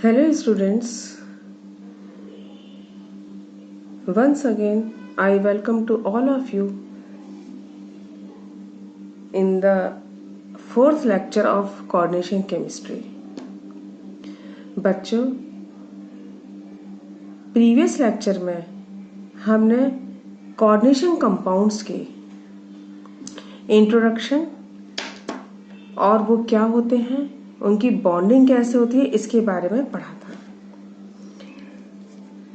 Hello students, once again I welcome to all of you in the fourth lecture of coordination chemistry. बच्चों, previous lecture में हमने coordination compounds की introduction और वो क्या होते हैं, उनकी बॉन्डिंग कैसे होती है, इसके बारे में पढ़ा था।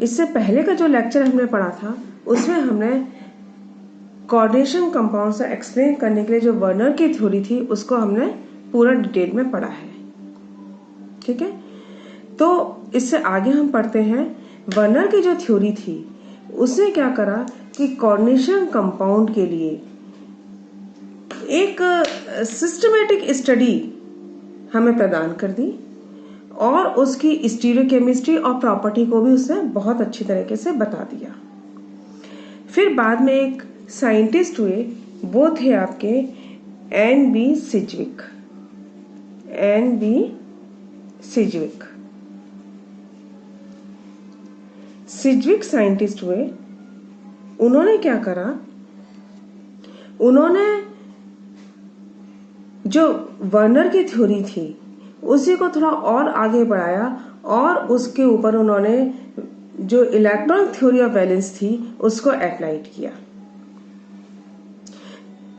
इससे पहले का जो लेक्चर हमने पढ़ा था उसमें हमने कोऑर्डिनेशन कंपाउंड्स को एक्सप्लेन करने के लिए जो वर्नर की थ्योरी थी उसको हमने पूरा डिटेल में पढ़ा है। ठीक है, तो इससे आगे हम पढ़ते हैं वर्नर की जो थ्योरी थी उसने क्या करा कि कोऑर्डिनेशन कंपाउंड के लिए एक सिस्टमेटिक स्टडी हमें प्रदान कर दी और उसकी स्टीरियोकेमिस्ट्री और प्रॉपर्टी को भी उसने बहुत अच्छी तरीके से बता दिया। फिर बाद में एक साइंटिस्ट हुए, वो थे आपके एन.बी. सिजविक। सिजविक साइंटिस्ट हुए। उन्होंने क्या करा, उन्होंने जो वर्नर की थ्योरी थी उसी को थोड़ा और आगे बढ़ाया और उसके ऊपर उन्होंने जो इलेक्ट्रॉनिक थ्योरी ऑफ वैलेंस थी उसको अप्लाइड किया।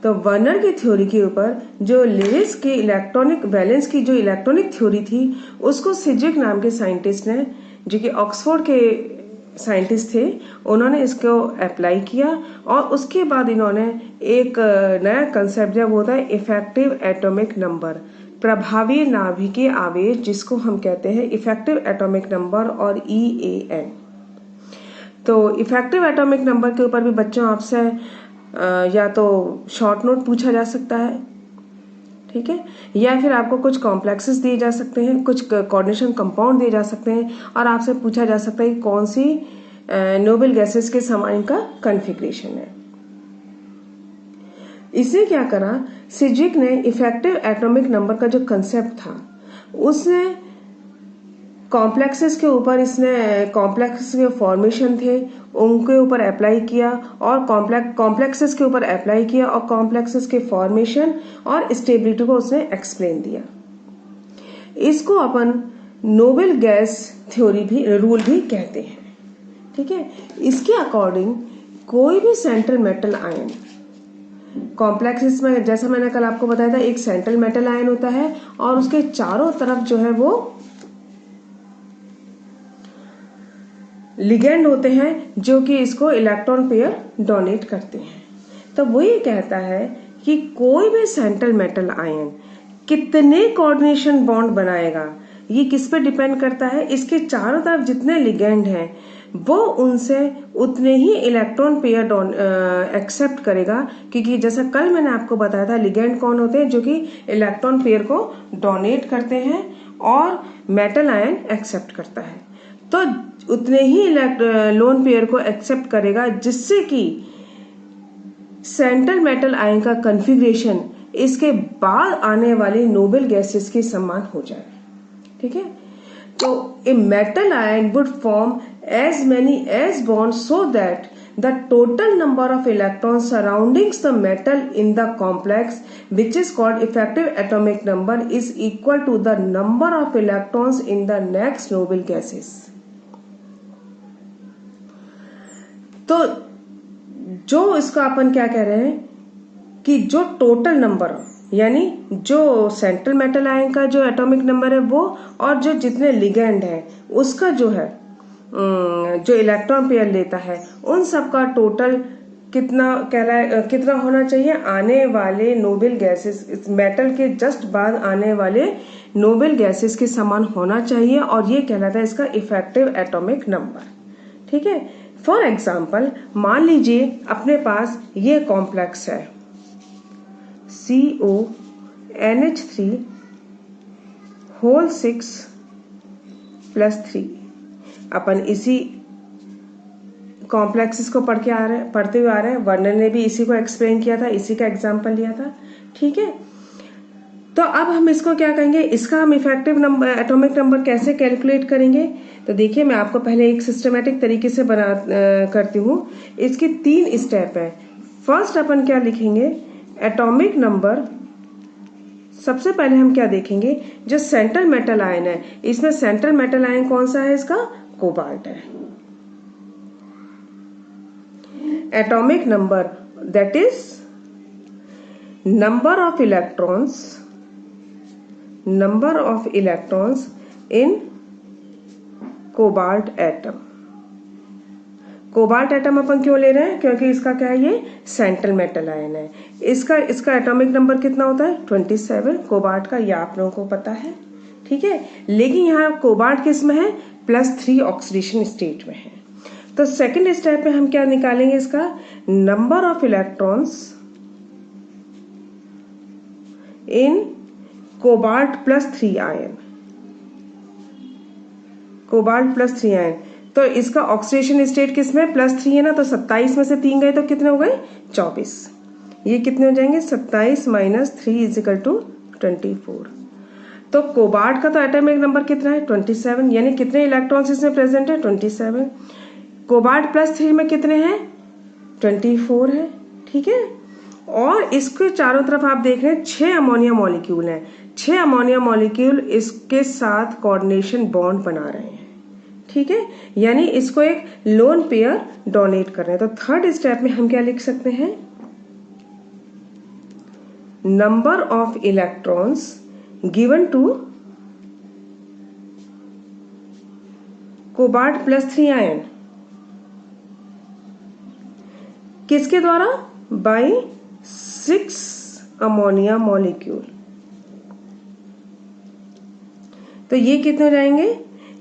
तो वर्नर की थ्योरी के ऊपर जो लेविस के इलेक्ट्रॉनिक वैलेंस की जो इलेक्ट्रॉनिक थ्योरी थी उसको सिजविक नाम के साइंटिस्ट ने, जो कि ऑक्सफोर्ड के साइंटिस्ट थे, उन्होंने इसको अप्लाई किया और उसके बाद इन्होंने एक नया कंसेप्ट जो होता है इफेक्टिव एटॉमिक नंबर, प्रभावी नाभिकीय आवेश, जिसको हम कहते हैं इफेक्टिव एटॉमिक नंबर और EAN। तो इफेक्टिव एटॉमिक नंबर के ऊपर भी बच्चों आपसे या तो शॉर्ट नोट पूछा जा सकता है, ठीक है, या फिर आपको कुछ कॉम्प्लेक्सेस दिए जा सकते हैं, कुछ कोऑर्डिनेशन कंपाउंड दिए जा सकते हैं और आपसे पूछा जा सकता है कि कौन सी नोबल गैसेस के समान का कॉन्फ़िगरेशन है। इसने क्या करा, सिजविक ने इफेक्टिव एटॉमिक नंबर का जो कंसेप्ट था उसने कॉम्प्लेक्सेस के ऊपर, इसने कॉम्प्लेक्सेस के फॉर्मेशन थे उनके ऊपर अप्लाई किया और कॉम्प्लेक्सेस के ऊपर अप्लाई किया और कॉम्प्लेक्सेस के फॉर्मेशन और स्टेबिलिटी को उसने एक्सप्लेन दिया। इसको अपन नोबल गैस थ्योरी भी, रूल भी कहते हैं। ठीक है, इसके अकॉर्डिंग कोई भी सेंट्रल मेटल आयन कॉम्प्लेक्सेस में, जैसा मैंने कल आपको बताया था, एक सेंट्रल मेटल आयन होता है और उसके चारों तरफ जो है वो लिगेंड होते हैं जो कि इसको इलेक्ट्रॉन पेयर डोनेट करते हैं। तो वो ये कहता है कि कोई भी सेंट्रल मेटल आयन कितने कोऑर्डिनेशन बॉन्ड बनाएगा ये किस पे डिपेंड करता है, इसके चारों तरफ जितने लिगेंड हैं वो उनसे उतने ही इलेक्ट्रॉन पेयर एक्सेप्ट करेगा, क्योंकि जैसा कल मैंने आपको बताया था लिगेंड कौन होते हैं, जो कि इलेक्ट्रॉन पेयर को डोनेट करते हैं और मेटल आयन एक्सेप्ट करता है। तो उतने ही लोन पेयर को एक्सेप्ट करेगा जिससे कि सेंट्रल मेटल आयन का कॉन्फ़िगरेशन इसके बाद आने वाले नोबल गैसेस के समान हो जाए। ठीक है, तो a metal ion would form as many as bonds so that the total number of electrons surrounding the metal in the complex, which is called effective atomic number, is equal to the number of electrons in the next noble gases. तो जो इसको अपन क्या कह रहे हैं कि जो total number, यानी जो सेंट्रल मेटल आयन का जो एटॉमिक नंबर है वो और जो जितने लिगेंड है उसका जो है जो इलेक्ट्रॉन पेयर लेता है उन सब का टोटल कितना होना चाहिए, आने वाले नोबल गैसेस, इस मेटल के जस्ट बाद आने वाले नोबल गैसेस के समान होना चाहिए और ये कहलाता है इसका इफेक्टिव एटॉमिक नंबर। ठीक है, फॉर एग्जाम्पल मान लीजिए अपने पास ये कॉम्प्लेक्स है CONH3 होल 6+3। अपन इसी कॉम्प्लेक्सेस को पढ़ते हुए आ रहे हैं। वर्नर ने भी इसी को एक्सप्लेन किया था, इसी का एग्जाम्पल लिया था। ठीक है, तो अब हम इसको क्या कहेंगे, इसका हम इफेक्टिव नंबर, एटॉमिक नंबर कैसे कैलकुलेट करेंगे। तो देखिए मैं आपको पहले एक सिस्टमेटिक तरीके से करती हूँ। इसकी 3 स्टेप है। फर्स्ट अपन क्या लिखेंगे, एटॉमिक नंबर। सबसे पहले हम क्या देखेंगे, जो सेंट्रल मेटल आयन है, इसमें सेंट्रल मेटल आयन कौन सा है, इसका कोबाल्ट है। Atomic number that is number of electrons in cobalt atom। Cobalt atom अपन क्यों ले रहे हैं, क्योंकि इसका क्या है, ये सेंट्रल मेटल आयन है। इसका एटॉमिक नंबर कितना होता है, 27 कोबाल्ट का, ये आप लोगों को पता है, ठीक है। लेकिन यहाँ कोबाल्ट किस में है, +3 ऑक्सीडेशन स्टेट में है। तो सेकेंड स्टेप में हम क्या निकालेंगे, इसका number of electrons in cobalt +3 ion. Cobalt +3 ion, तो इसका ऑक्सीडेशन स्टेट किसमें, +3 है ना, तो 27 में से 3 गए तो कितने हो गए, 24। ये कितने हो जाएंगे, 27 - 3 = 24। तो कोबाल्ट का तो एटॉमिक नंबर कितना है, 27, यानी कितने इलेक्ट्रॉन्स इसमें प्रेजेंट है, 27। कोबाल्ट +3 में कितने हैं, 24 है, ठीक है। और इसके चारों तरफ आप देख रहे हैं 6 अमोनिया मॉलिक्यूल हैं। 6 अमोनिया मॉलिक्यूल इसके साथ कोऑर्डिनेशन बॉन्ड बना रहे हैं, ठीक है, यानी इसको एक लोन पेयर डोनेट कर रहे हैं। तो थर्ड स्टेप में हम क्या लिख सकते हैं, number of electrons given to cobalt +3 ion, किसके द्वारा, बाई 6 अमोनिया मॉलिक्यूल। तो ये कितने हो जाएंगे,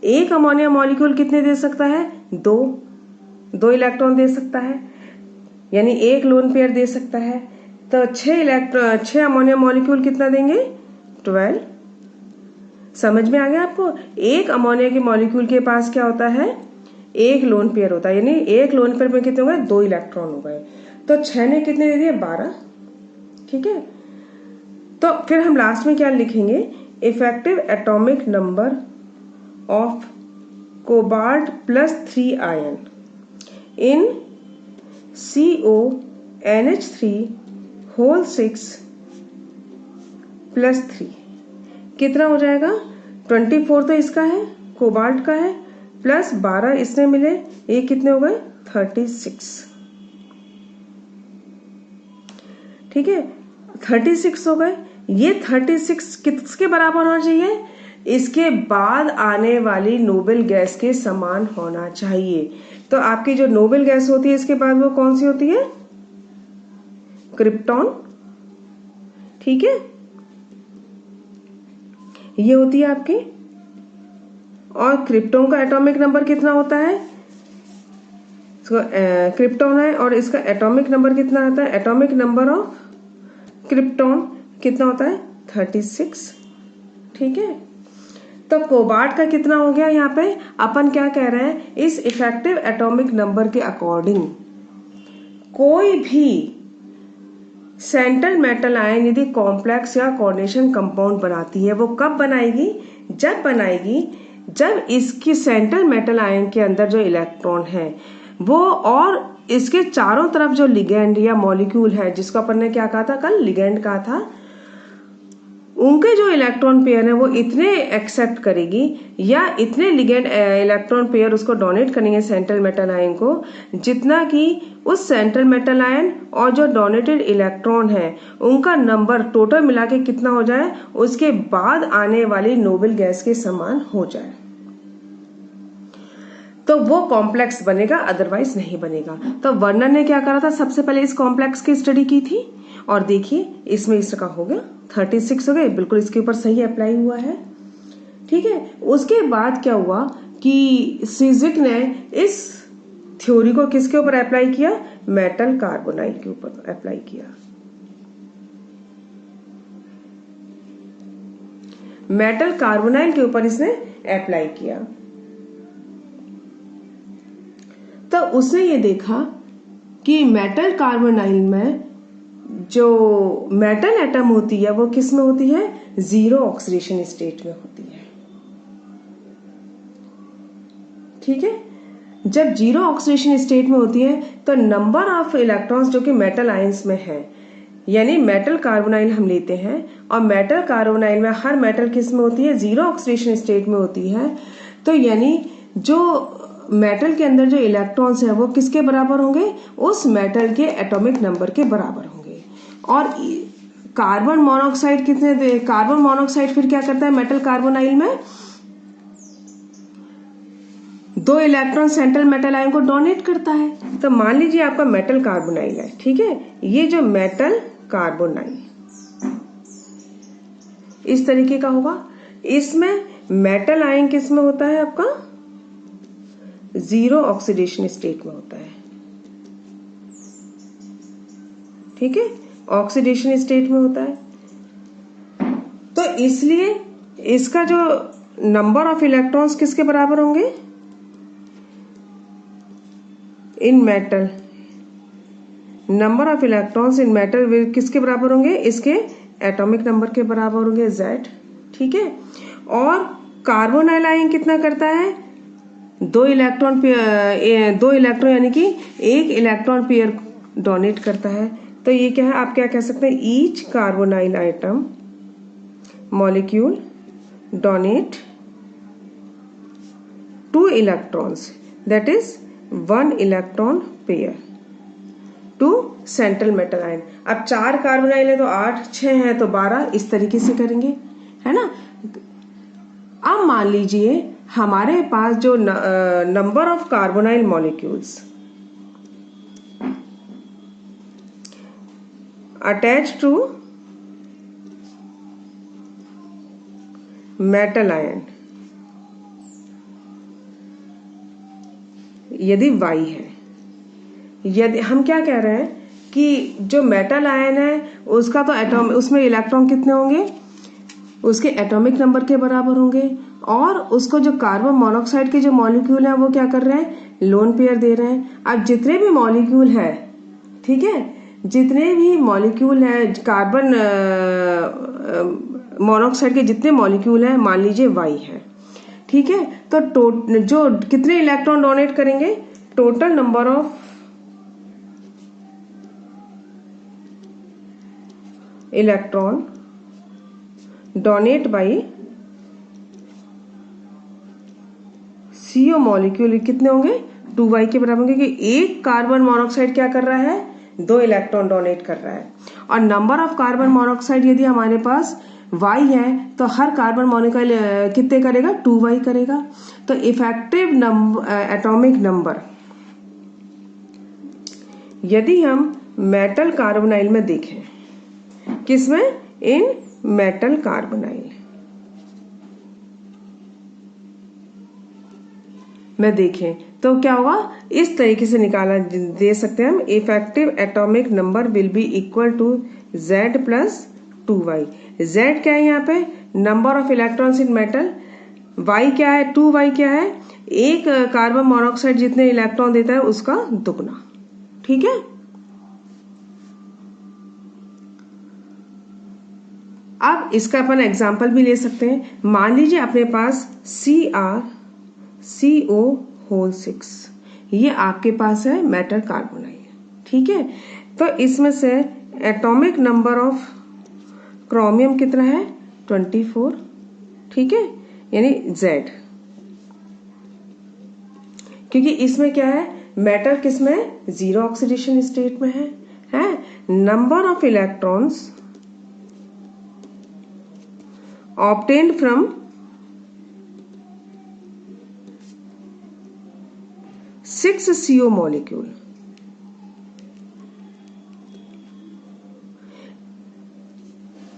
एक अमोनिया मॉलिक्यूल कितने दे सकता है, 2 इलेक्ट्रॉन दे सकता है, यानी एक लोन पेयर दे सकता है। तो 6 अमोनिया मॉलिक्यूल कितना देंगे, 12। समझ में आ गया आपको, एक अमोनिया के मॉलिक्यूल के पास क्या होता है, एक लोन पेयर होता है, यानी एक लोन पेयर में कितने हो गए, 2 इलेक्ट्रॉन हो गए। तो 6 ने कितने दे दिए, 12, ठीक है। तो फिर हम लास्ट में क्या लिखेंगे, effective atomic number of cobalt +3 ion in CONH3 +3 कितना हो जाएगा, 24 तो इसका है, कोबाल्ट का है, +12 इसने मिले, ये कितने हो गए, 36, ठीक है, 36 हो गए। ये 36 किसके बराबर होना चाहिए, इसके बाद आने वाली नोबेल गैस के समान होना चाहिए। तो आपकी जो नोबेल गैस होती है इसके बाद वो कौन सी होती है, क्रिप्टॉन, ठीक है, ये होती है आपकी। और क्रिप्टॉन का एटॉमिक नंबर कितना होता है, क्रिप्टॉन है और इसका एटॉमिक नंबर कितना आता है, एटॉमिक नंबर ऑफ क्रिप्टॉन कितना होता है, 36, ठीक है। तो कोबाल्ट का कितना हो गया, यहाँ पे अपन क्या कह रहे हैं, इस इफेक्टिव एटॉमिक नंबर के अकॉर्डिंग कोई भी सेंट्रल मेटल आयन यदि कॉम्प्लेक्स या कोऑर्डिनेशन कंपाउंड बनाती है, वो कब बनाएगी, जब इसकी सेंट्रल मेटल आयन के अंदर जो इलेक्ट्रॉन है वो और इसके चारों तरफ जो लिगेंड या मॉलिक्यूल है, जिसको अपन ने क्या कहा था कल, लिगेंड कहा था, उनके जो इलेक्ट्रॉन पेयर है वो इतने एक्सेप्ट करेगी या इतने लिगेंड इलेक्ट्रॉन पेयर उसको डोनेट करेंगे सेंट्रल मेटल आयन को, जितना कि उस सेंट्रल मेटल आयन और जो डोनेटेड इलेक्ट्रॉन है उनका नंबर टोटल मिला के कितना हो जाए, उसके बाद आने वाली नोबेल गैस के समान हो जाए, तो वो कॉम्प्लेक्स बनेगा, अदरवाइज नहीं बनेगा। तो वर्नर ने क्या करा था, सबसे पहले इस कॉम्प्लेक्स की स्टडी की थी और देखिए इसमें इसका हो गया 36 हो गए, बिल्कुल इसके ऊपर सही अप्लाई हुआ है, ठीक है। उसके बाद क्या हुआ कि सिजिक ने इस थ्योरी को किसके ऊपर अप्लाई किया, मेटल कार्बोनाइल के ऊपर अप्लाई किया। मेटल कार्बोनाइल के ऊपर इसने अप्लाई किया, तो उसने ये देखा कि मेटल कार्बोनाइल में जो मेटल एटम होती है वो किस में होती है, जीरो ऑक्सीडेशन स्टेट में होती है। ठीक है, जब जीरो ऑक्सीडेशन स्टेट में होती है तो नंबर ऑफ इलेक्ट्रॉन्स जो कि मेटल आयंस में है, यानी मेटल कार्बोनाइल हम लेते हैं और मेटल कार्बोनाइल में हर मेटल किस में होती है, जीरो ऑक्सीडेशन स्टेट में होती है। तो यानी जो मेटल के अंदर जो इलेक्ट्रॉन्स है वो किसके बराबर होंगे, उस मेटल के एटॉमिक नंबर के बराबर होंगे। और कार्बन मोनोऑक्साइड कितने, कार्बन मोनोऑक्साइड फिर क्या करता है मेटल कार्बोनाइल में, 2 इलेक्ट्रॉन सेंट्रल मेटल आयन को डोनेट करता है। तो मान लीजिए आपका मेटल कार्बोनाइल है, ठीक है, ये जो मेटल कार्बोनाइल इस तरीके का होगा, इसमें मेटल आयन किस में होता है आपका, जीरो ऑक्सीडेशन स्टेट में होता है। ठीक है, ऑक्सीडेशन स्टेट में होता है। तो इसलिए इसका जो नंबर ऑफ इलेक्ट्रॉन्स किसके बराबर होंगे, इन metal, number of electrons in metal किसके बराबर होंगे, इसके एटॉमिक नंबर के बराबर होंगे, Z। ठीक है, और कार्बोनाइल आयन कितना करता है, 2 इलेक्ट्रॉन यानी कि 1 इलेक्ट्रॉन पेयर डोनेट करता है। तो ये क्या है, आप क्या कह सकते हैं, each carbonyl item molecule donate 2 electrons, that is 1 electron pair to central metal ion. अब 4 कार्बोनाइल है तो 8, 6 है तो 12, इस तरीके से करेंगे, है ना। अब मान लीजिए हमारे पास जो number of carbonyl molecules attach to metal ion यदि Y है, यदि हम क्या कह रहे हैं कि जो मेटल आयन है उसका तो एटॉम, उसमें इलेक्ट्रॉन कितने होंगे, उसके एटॉमिक नंबर के बराबर होंगे, और उसको जो कार्बन मोनोऑक्साइड के जो मॉलिक्यूल हैं वो क्या कर रहे हैं, लोन पेयर दे रहे हैं। अब जितने भी मॉलिक्यूल हैं, ठीक है, जितने भी मॉलिक्यूल हैं कार्बन मोनोऑक्साइड के जितने मॉलिक्यूल हैं, मान लीजिए Y है, ठीक है, तो जो कितने इलेक्ट्रॉन डोनेट करेंगे, total number of electron donate by CO molecule कितने होंगे, 2Y के बराबर होंगे, कि एक कार्बन मोनोऑक्साइड क्या कर रहा है, 2 इलेक्ट्रॉन डोनेट कर रहा है। और नंबर ऑफ कार्बन मोनोऑक्साइड यदि हमारे पास Y है तो हर कार्बन मोनोऑक्साइड कितने करेगा, 2Y करेगा। तो इफेक्टिव नंबर, एटॉमिक नंबर यदि हम मेटल कार्बोनाइल में देखें, किसमें, इन मेटल कार्बोनाइल में देखें तो क्या होगा, इस तरीके से निकाला दे सकते हैं हम, effective atomic number will be equal to Z plus 2Y। Z क्या है यहाँ पे, number of electrons in metal, Y क्या है, 2Y क्या है, एक कार्बन मोनोऑक्साइड जितने इलेक्ट्रॉन देता है उसका दुगना। ठीक है, अब इसका अपन एग्जाम्पल भी ले सकते हैं। मान लीजिए अपने पास CrCO6, ये आपके पास है मेटल कार्बोनाइल, ठीक है। तो इसमें से एटॉमिक नंबर ऑफ क्रोमियम कितना है, 24, ठीक है, यानी Z, क्योंकि इसमें क्या है, मेटल किसमें, जीरो ऑक्सीडेशन स्टेट में है। Number of electrons obtained from 6 CO molecule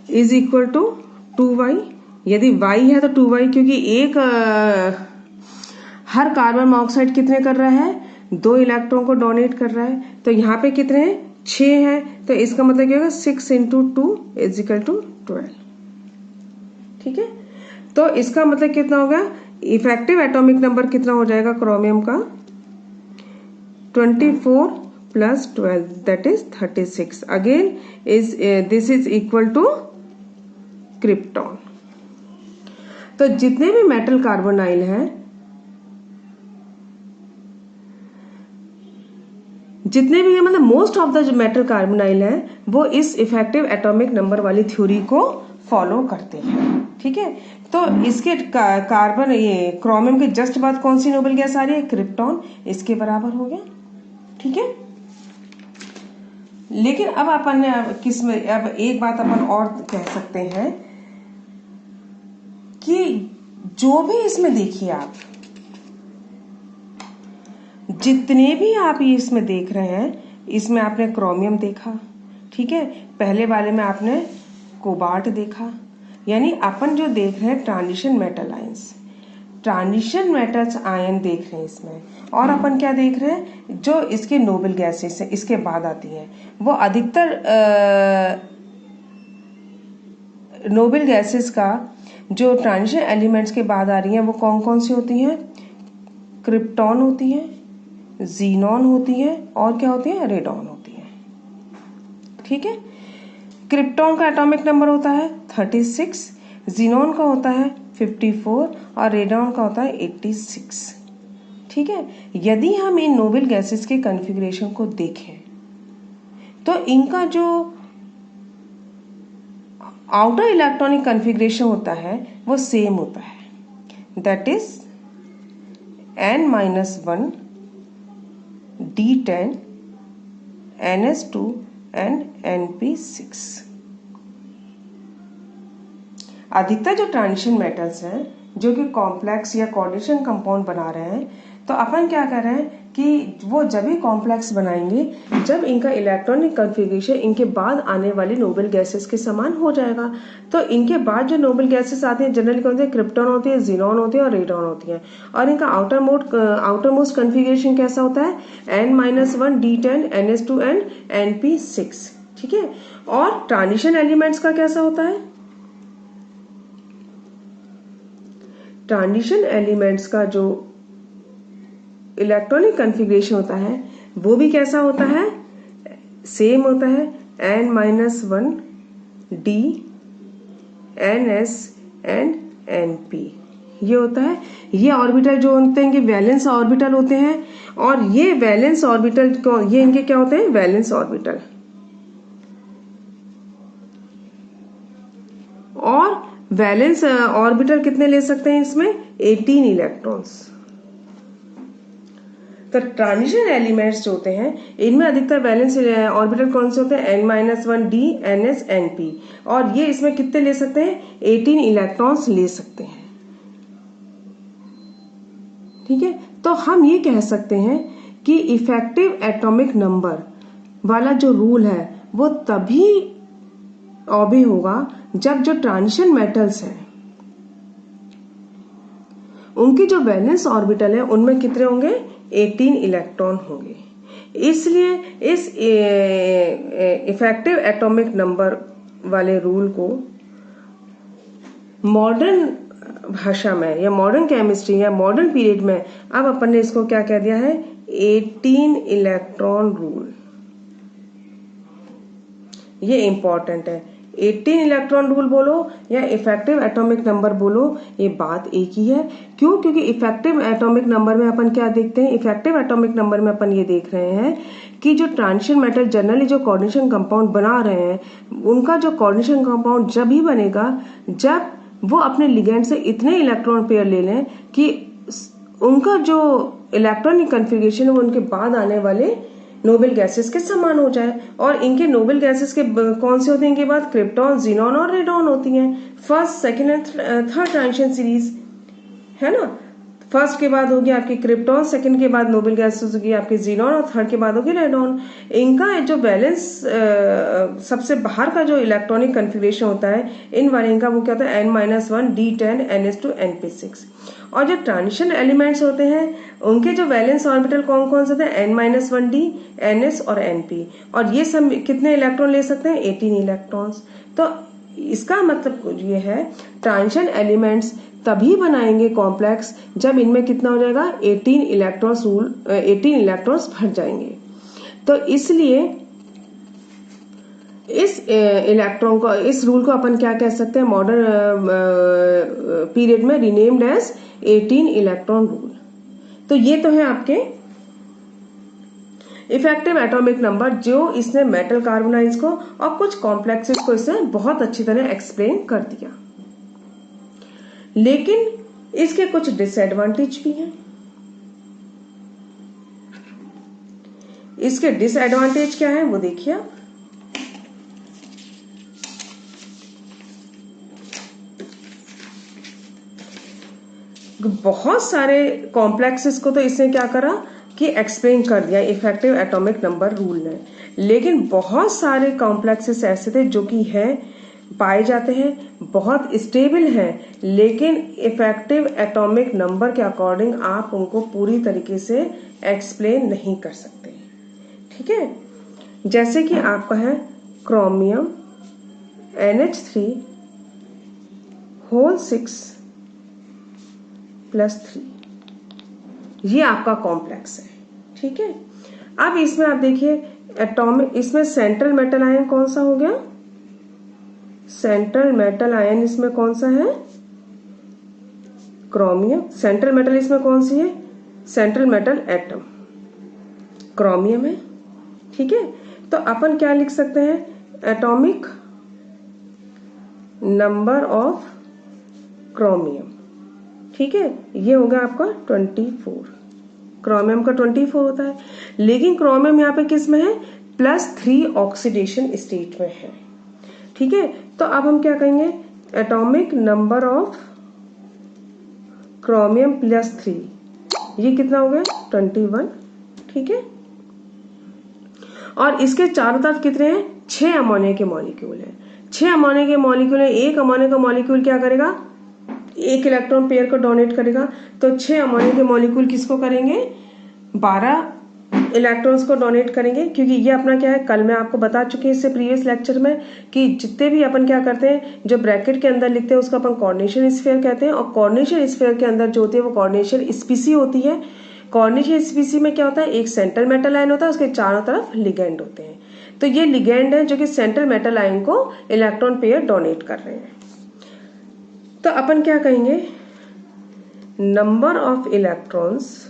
is equal to 2Y। यदि Y है तो 2Y, क्योंकि एक हर कार्बन मोनोऑक्साइड कितने कर रहा है, 2 इलेक्ट्रॉन को डोनेट कर रहा है। तो यहाँ पे कितने, 6 है, तो इसका मतलब क्या होगा, 6 × 2 इज इक्वल टू 12। ठीक है, तो इसका मतलब कितना होगा, इफेक्टिव एटॉमिक नंबर कितना हो जाएगा क्रोमियम का, 24 plus 12, that is 36. Again this is equal to krypton. तो जितने भी मेटल कार्बोनाइल हैं, जितने भी मतलब मोस्ट ऑफ द जो मेटल कार्बोनाइल है वो इस इफेक्टिव एटॉमिक नंबर वाली थ्योरी को फॉलो करते हैं। ठीक है, तो इसके कार्बन ये क्रोमियम के जस्ट बाद कौन सी नोबेल गैस आ रही है? क्रिप्टॉन। इसके बराबर हो गया। ठीक है, लेकिन अब अपन ने किस में अब एक बात अपन और कह सकते हैं कि जो भी इसमें देखिए आप, जितने भी आप ये इसमें देख रहे हैं, इसमें आपने क्रोमियम देखा, ठीक है, पहले वाले में आपने कोबाल्ट देखा, यानी अपन जो देख रहे हैं transition metal ions, transition metals ion देख रहे हैं इसमें। और अपन क्या देख रहे हैं? जो इसके नोबेल गैसेस है इसके बाद आती हैं, वो अधिकतर नोबेल गैसेस का जो ट्रांजिशन एलिमेंट्स के बाद आ रही हैं वो कौन कौन सी होती हैं? क्रिप्टॉन होती हैं, जीनॉन होती है, और क्या होती है? रेडॉन होती है। ठीक है, क्रिप्टॉन का एटॉमिक नंबर होता है 36, जीनॉन का होता है 54 और रेडॉन का होता है 86। ठीक है, यदि हम इन नोबेल गैसेस के कॉन्फ़िगरेशन को देखें तो इनका जो आउटर इलेक्ट्रॉनिक कॉन्फ़िगरेशन होता है वो सेम होता है, that is N-1 D10 NS2 and NP6। अधिकतर जो ट्रांजिशन मेटल्स हैं जो कि कॉम्प्लेक्स या कोऑर्डिनेशन कंपाउंड बना रहे हैं, तो अपन क्या कर रहे हैं कि वो जब भी कॉम्प्लेक्स बनाएंगे जब इनका इलेक्ट्रॉनिक कॉन्फ़िगरेशन इनके बाद आने वाली नोबेल गैसेस के समान हो जाएगा। तो इनके बाद जो नोबेल गैसेस आती हैं जनरली कौन सी? क्रिप्टॉन होती है, जीनॉन होती है और रेडॉन होती है। और इनका आउटर मोस्ट कॉन्फ़िगरेशन कैसा होता है? N-1 D10 NS2 and NP6। ठीक है, और ट्रांजिशन एलिमेंट्स का कैसा होता है? ट्रांजिशन एलिमेंट्स का जो इलेक्ट्रॉनिक कॉन्फ़िगरेशन होता है वो भी कैसा होता है? सेम होता है, N-1 D NS and NP ये होता है। ये ऑर्बिटल जो होते हैं कि वैलेंस ऑर्बिटल होते हैं, और ये वैलेंस ऑर्बिटल को ये इनके क्या होते हैं? Valence orbital. और वैलेंस ऑर्बिटल कितने ले सकते हैं इसमें? 18 इलेक्ट्रॉन्स। तो ट्रांजिशन एलिमेंट्स जो होते हैं इनमें अधिकतर वैलेंस ऑर्बिटल कौन से होते हैं? N-1 D NS NP, और ये इसमें कितने ले सकते हैं? 18 इलेक्ट्रॉन्स ले सकते हैं। ठीक है, तो हम ये कह सकते हैं कि इफेक्टिव एटॉमिक नंबर वाला जो रूल है वो तभी ऑबे होगा जब जो ट्रांजिशन मेटल्स हैं उनकी जो वैलेंस ऑर्बिटल है उनमें कितने होंगे? 18 इलेक्ट्रॉन होंगे। इसलिए इस इफेक्टिव एटॉमिक नंबर वाले रूल को मॉडर्न भाषा में या मॉडर्न केमिस्ट्री या मॉडर्न पीरियड में अब अपन ने इसको क्या कह दिया है? 18 इलेक्ट्रॉन रूल। ये इंपॉर्टेंट है। 18 इलेक्ट्रॉन रूल बोलो या इफेक्टिव एटॉमिक नंबर बोलो, ये बात एक ही है। क्यों? क्योंकि इफेक्टिव एटॉमिक नंबर में अपन क्या देखते हैं? इफेक्टिव एटॉमिक नंबर में अपन ये देख रहे हैं कि जो ट्रांजिशन मेटल जनरली जो कोऑर्डिनेशन कंपाउंड बना रहे हैं उनका जो कोऑर्डिनेशन कंपाउंड जब ही बनेगा जब वो अपने लिगेंड से इतने इलेक्ट्रॉन पेयर ले लें कि उनका जो इलेक्ट्रॉनिक कॉन्फ़िगरेशन है वो उनके बाद आने वाले नोबेल गैसेस के समान हो जाए। और इनके नोबेल गैसेस के कौन से होते हैं? इनके बाद क्रिप्टॉन, जीनॉन और रेडॉन होती हैं। First, second and third transition series है ना। फर्स्ट के बाद होगी आपकी क्रिप्टॉन, सेकंड के बाद नोबेल गैसेस होगी आपकी जीनॉन और थर्ड के बाद होगी रेडॉन। इनका जो बैलेंस सबसे बाहर का जो इलेक्ट्रॉनिक कॉन्फ़िगरेशन होता है इन वाले का वो क्या होता है? N-1 D10 NS2 NP6। और जो ट्रांजिशन एलिमेंट्स होते हैं उनके जो वैलेंस ऑर्बिटल कौन कौन से होते हैं? N-1 D NS और NP, और ये सब कितने इलेक्ट्रॉन ले सकते हैं? 18 इलेक्ट्रॉन्स। तो इसका मतलब ये है ट्रांजिशन एलिमेंट्स तभी बनाएंगे कॉम्प्लेक्स जब इनमें कितना हो जाएगा? 18 इलेक्ट्रॉन्स भर जाएंगे। तो इसलिए इस इलेक्ट्रॉन को, इस रूल को अपन क्या कह सकते हैं, मॉडर्न पीरियड में रीनेम्ड एज 18 इलेक्ट्रॉन रूल। तो ये तो है आपके इफेक्टिव एटॉमिक नंबर, जो इसने मेटल कार्बोनाइड्स को और कुछ कॉम्प्लेक्सेस को इसने बहुत अच्छी तरह एक्सप्लेन कर दिया। लेकिन इसके कुछ डिसएडवांटेज भी हैं। इसके डिसएडवांटेज क्या है वो देखिए आप। बहुत सारे कॉम्प्लेक्सेस को तो इसने क्या करा कि एक्सप्लेन कर दिया इफेक्टिव एटॉमिक नंबर रूल ने, लेकिन बहुत सारे कॉम्प्लेक्सेस ऐसे थे जो कि हैं, पाए जाते हैं, बहुत स्टेबल हैं, लेकिन इफेक्टिव एटॉमिक नंबर के अकॉर्डिंग आप उनको पूरी तरीके से एक्सप्लेन नहीं कर सकते। ठीक है, जैसे कि आपका है क्रोमियम NH3 होल 6+3, ये आपका कॉम्प्लेक्स है। ठीक है, अब इसमें आप देखिए एटॉमिक, इसमें सेंट्रल मेटल आयन कौन सा हो गया, सेंट्रल मेटल आयन इसमें कौन सा है, क्रोमियम। सेंट्रल मेटल इसमें कौन सी है, सेंट्रल मेटल एटम क्रोमियम है। ठीक है, तो अपन क्या लिख सकते हैं, एटॉमिक नंबर ऑफ क्रोमियम। ठीक है, ये हो गया आपका 24, क्रोमियम का 24 होता है, लेकिन क्रोमियम यहाँ पे किस में है, +3 ऑक्सीडेशन स्टेट में है। ठीक है, तो अब हम क्या कहेंगे, एटॉमिक नंबर ऑफ क्रोमियम +3, ये कितना हो गया 21। ठीक है, और इसके चारों तरफ कितने हैं, 6 अमोनिया के मॉलिक्यूल हैं। 6 अमोनिया के मॉलिक्यूल है, एक अमोनिया का मॉलिक्यूल क्या करेगा, एक इलेक्ट्रॉन पेयर को डोनेट करेगा। तो 6 अमोनिया के मॉलिक्यूल किसको करेंगे, 12 इलेक्ट्रॉन्स को डोनेट करेंगे, क्योंकि ये अपना क्या है, कल मैं आपको बता चुकी हूँ इससे प्रीवियस लेक्चर में कि जितने भी अपन क्या करते हैं, जो ब्रैकेट के अंदर लिखते हैं उसको अपन कोऑर्डिनेशन स्फीयर कहते हैं, और कोऑर्डिनेशन स्फीयर के अंदर जो होती है वो कोऑर्डिनेशन स्पीसी होती है। कोऑर्डिनेशन स्पीसी में क्या होता है, एक सेंट्रल मेटल आयन होता है, उसके चारों तरफ लिगेंड होते हैं। तो ये लिगेंड है जो कि सेंट्रल मेटल आयन को इलेक्ट्रॉन पेयर डोनेट कर रहे हैं। तो अपन क्या कहेंगे, number of electrons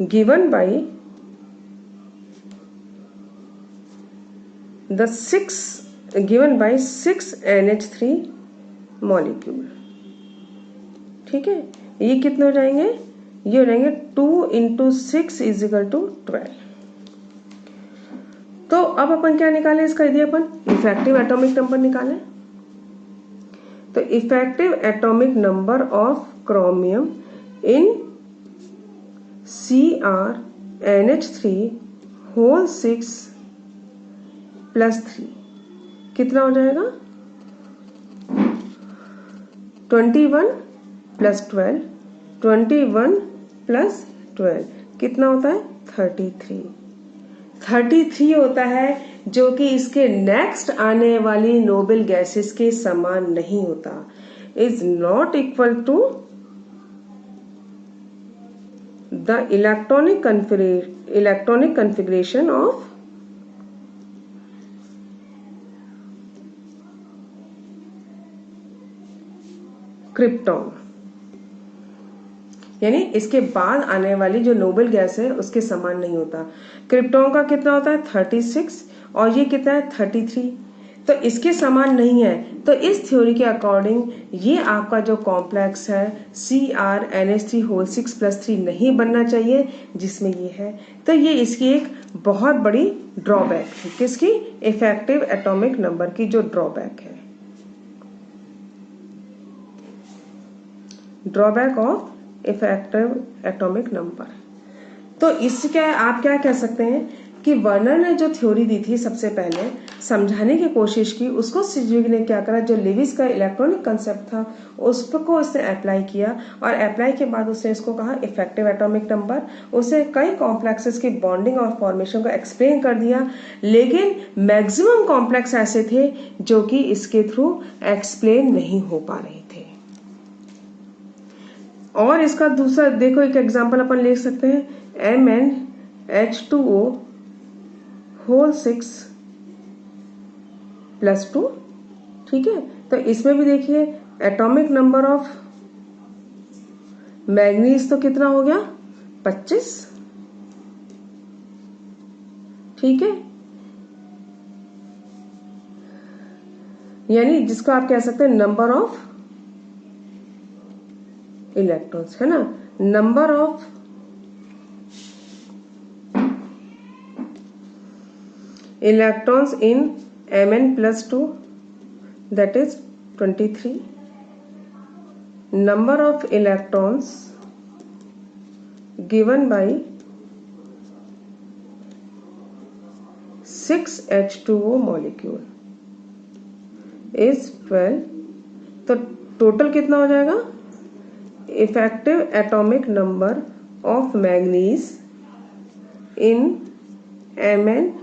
given by the 6 NH3 molecule. ठीक है, ये कितने हो जाएंगे, ये हो जाएंगे 2 × 6 = 12। तो अब अपन क्या निकालें इसका, यदि अपन इफेक्टिव एटॉमिक नंबर निकालें, तो effective atomic number of chromium in CrNH3 whole 6+3 कितना हो जाएगा, 21 + 12, 21 + 12 कितना होता है, 33 होता है, जो कि इसके नेक्स्ट आने वाली नोबेल गैसेस के समान नहीं होता, is not equal to the electronic configuration of krypton. यानी इसके बाद आने वाली जो नोबेल गैस है उसके समान नहीं होता। क्रिप्टॉन का कितना होता है, 36, और ये कितना है, 33, तो इसके समान नहीं है। तो इस थ्योरी के अकॉर्डिंग ये आपका जो कॉम्प्लेक्स है CrNH3 होल 6+3 नहीं बनना चाहिए, जिसमें ये है। तो ये इसकी एक बहुत बड़ी ड्रॉबैक है, किसकी, इफेक्टिव एटॉमिक नंबर की जो ड्रॉबैक है, drawback of effective atomic number. तो इसके आप क्या कह सकते हैं कि वर्नर ने जो थ्योरी दी थी सबसे पहले समझाने की कोशिश की, उसको सिजविक ने क्या करा, जो लेविस का इलेक्ट्रॉनिक कंसेप्ट था उसको उसने अप्लाई किया, और अप्लाई के बाद उसने इसको कहा इफेक्टिव एटॉमिक नंबर। उसे कई कॉम्प्लेक्सेस की बॉन्डिंग और फॉर्मेशन को एक्सप्लेन कर दिया, लेकिन मैक्सिमम कॉम्प्लेक्स ऐसे थे जो कि इसके थ्रू एक्सप्लेन नहीं हो पा रहे थे। और इसका दूसरा देखो, एक एग्जाम्पल अपन ले सकते हैं H2O होल 6 प्लस 2। ठीक है, तो इसमें भी देखिए एटॉमिक नंबर ऑफ मैग्नीज तो कितना हो गया 25। ठीक है, यानी जिसको आप कह सकते हैं नंबर ऑफ इलेक्ट्रॉन्स, है ना, number of electrons in Mn plus 2, that is 23. Number of electrons given by 6H2O molecule is 12. तो टोटल कितना हो जाएगा, effective atomic number of manganese in Mn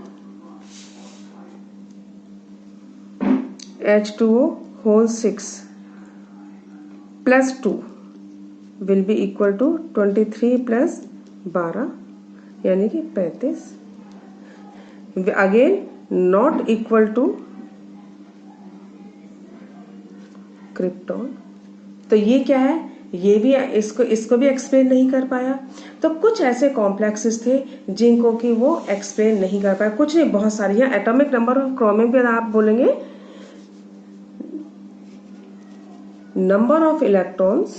H2O whole 6 plus 2 will be equal to 23 plus 12 यानी कि 35. Again not equal to krypton. तो ये क्या है, ये भी इसको भी एक्सप्लेन नहीं कर पाया. तो कुछ ऐसे कॉम्प्लेक्सेस थे जिनको कि वो एक्सप्लेन नहीं कर पाया. कुछ नहीं, बहुत सारी. यहाँ एटॉमिक नंबर ऑफ क्रोमियम पे आप बोलेंगे number of electrons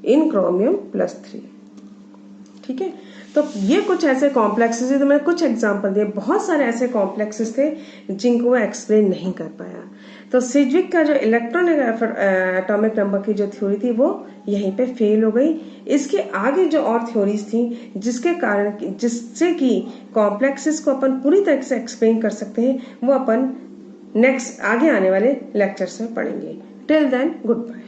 in chromium plus 3. ठीक है, तो ये कुछ ऐसे कॉम्प्लेक्सेस थे, तो मैंने कुछ एग्जांपल दिए. बहुत सारे ऐसे कॉम्प्लेक्सेस थे जिनको वो एक्सप्लेन नहीं कर पाया. तो सिज्विक का जो इलेक्ट्रॉनिक एटॉमिक नंबर की जो थ्योरी थी वो यहीं पे फेल हो गई. इसके आगे जो और थ्योरीज थी जिसके कारण जिससे कि कॉम्प्लेक्सेस को अपन पूरी तरह से एक्सप्लेन कर सकते हैं, वो अपन नेक्स्ट आगे आने वाले लेक्चर्स में पढ़ेंगे. Till then good bye.